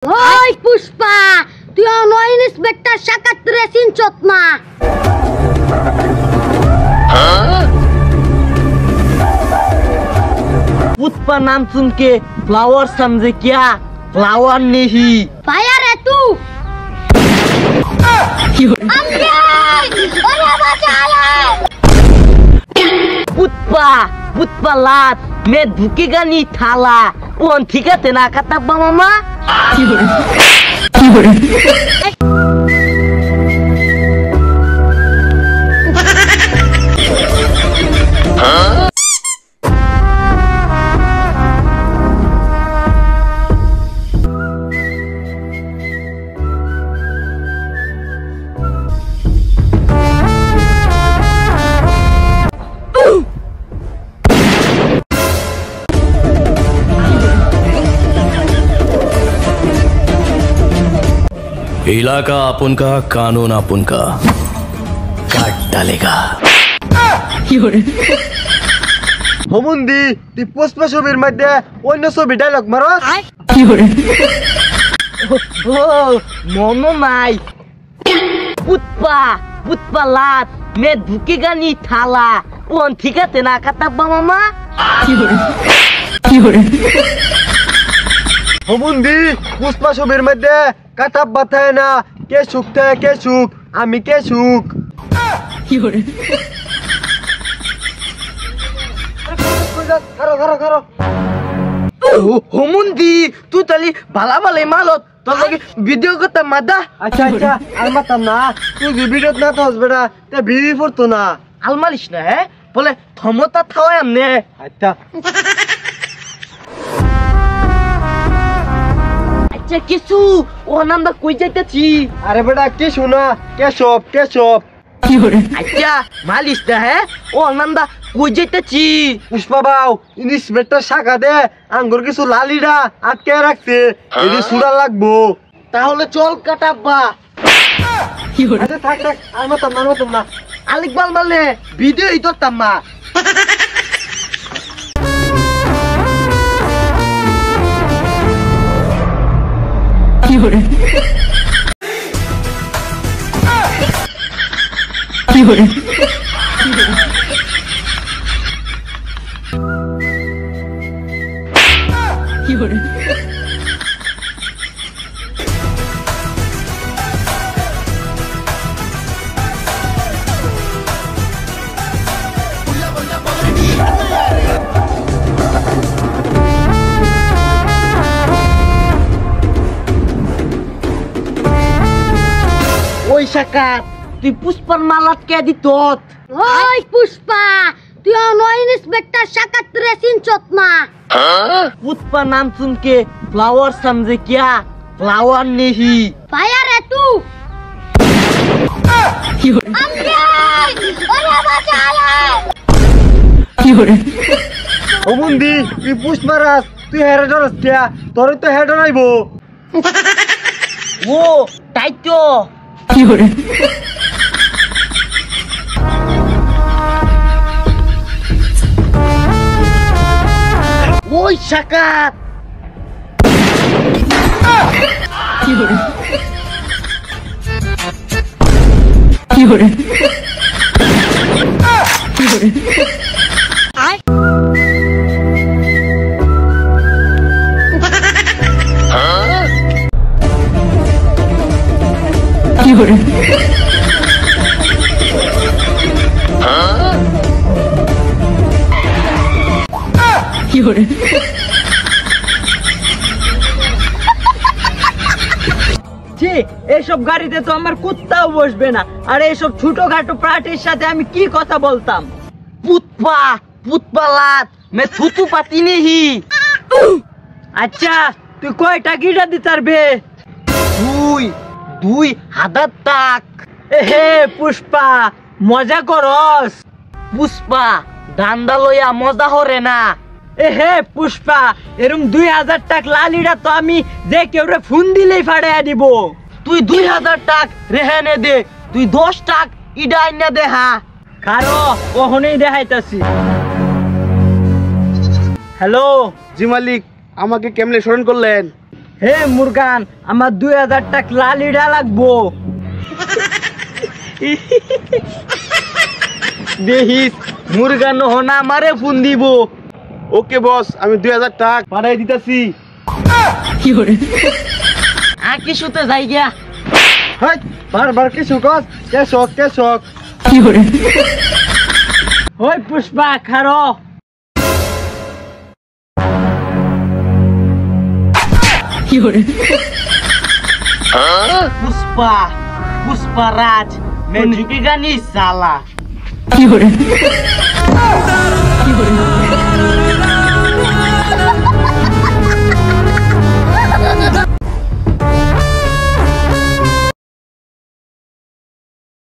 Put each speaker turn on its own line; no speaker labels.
ওই পুষ্পা, তুই online inspector শাকাত রেসিন চতমা।
पुष्पा नाम सुन के फ्लावर समझे क्या? फ्लावर नहीं
फायर है तू।
पुष्पा पुष्पा लात मैं धुकेगा नहीं थाला वो ठीक है ना कता मामा
इलाका अपन का, कानून अपन का, काट डालेगा।
হোমুন্দি তুই পুষ্পা ছবির মধ্যে অন্য ছবি ডায়লগ মারস
ओ मोनो नाई पुष्पा पुष्पा लात मैं धुकेगा नहीं थाला वो ठीक है ना कता मामा
হোমুন্দি পুষ্পা ছবির মধ্যে কাটাপ বাতায় না কে সুখ থাকে কে সুখ আমি কে সুখ খারো খারো খারো
होमुंदी तू तली भला भले मालो तो लगे वीडियो को तमादा
আচ্ছা আচ্ছা আর মাতাম না তুই ভিডিও না তো বেটা তে ভিডিও পড়তো না
अलमालिश ना है बोले थमोता थावा हमने
আচ্ছা
अच्छा किसु ओ नंदा कोई जाते छी
আরে বেটা কে শোনা কেশব
अच्छा मालिश ना है ओ नंदा कोई जाते छी
পুষ্পা বাউ ইন্সপেক্টর শাখা দে আঙ্গুর কিছু লালিডা আটকে রাখছে এটি সুড়া লাগবো
তাহলে চল কাটাব্বা
আচ্ছা থাক থাক আর মাতাম না
আলিক বাল মালে ভিডিও ইতো তাম্মা ওই শাকাত তুই পুষ্পার মালাত কে দিতত
ওই পুষ্পা, তুই অনলাইন ইন্সপেক্টর শাকাত রেসিন চতমা।
पुष्पा नाम सुन के फ्लावर समझे क्या? फ्लावर नहीं
फायर है तू।
হোমুন্দি তুই পুষ্পা রাস তুই হেরে ডরস কিয়া তোর তো হেড নাইবো
वो टाइटो ওই শাকাত এইসব গাড়িতে তো আমার কুত্তাও বসবে না আর এইসব ছোটখাটো প্রাটির সাথে আমি কি কথা বলতাম পুষ্পা পুষ্পা লাত মে থুতু পাতি নেহি আচ্ছা তুই কয়টা গিটা দিতার বে দুই হাজার টাক হে পুষ্পা মজা করস পুষ্পা দান্দা লইয়া মজা হরে না হে পুষ্পা এরম 2000 টাক লালিটা তো আমি যে কেউ ফোন দিলেই ফাড়াইয়া দিব তুই 2000 টাক রেহানে দে তুই 10 টাক ইডা আইনা দে হা কারো ওহনেই দেখাইতাছি হ্যালো
জি মালিক আমাকে কেমনে স্মরণ করলেন
হে মুরগান আমার 2000 টাকা লালিডা লাগবো। দেখিস মুরগান হনা আমারে ফোন দিব।
ওকে বস, আমি 2000 টাকা পাঠাই দিতেছি।
আকি শুতে যাই গিয়া।
হাই, বারবার কেসুক কেসক।
ওই পুষ্পা খারো। पुष्पा राज मैं झुकेगा नहीं साला।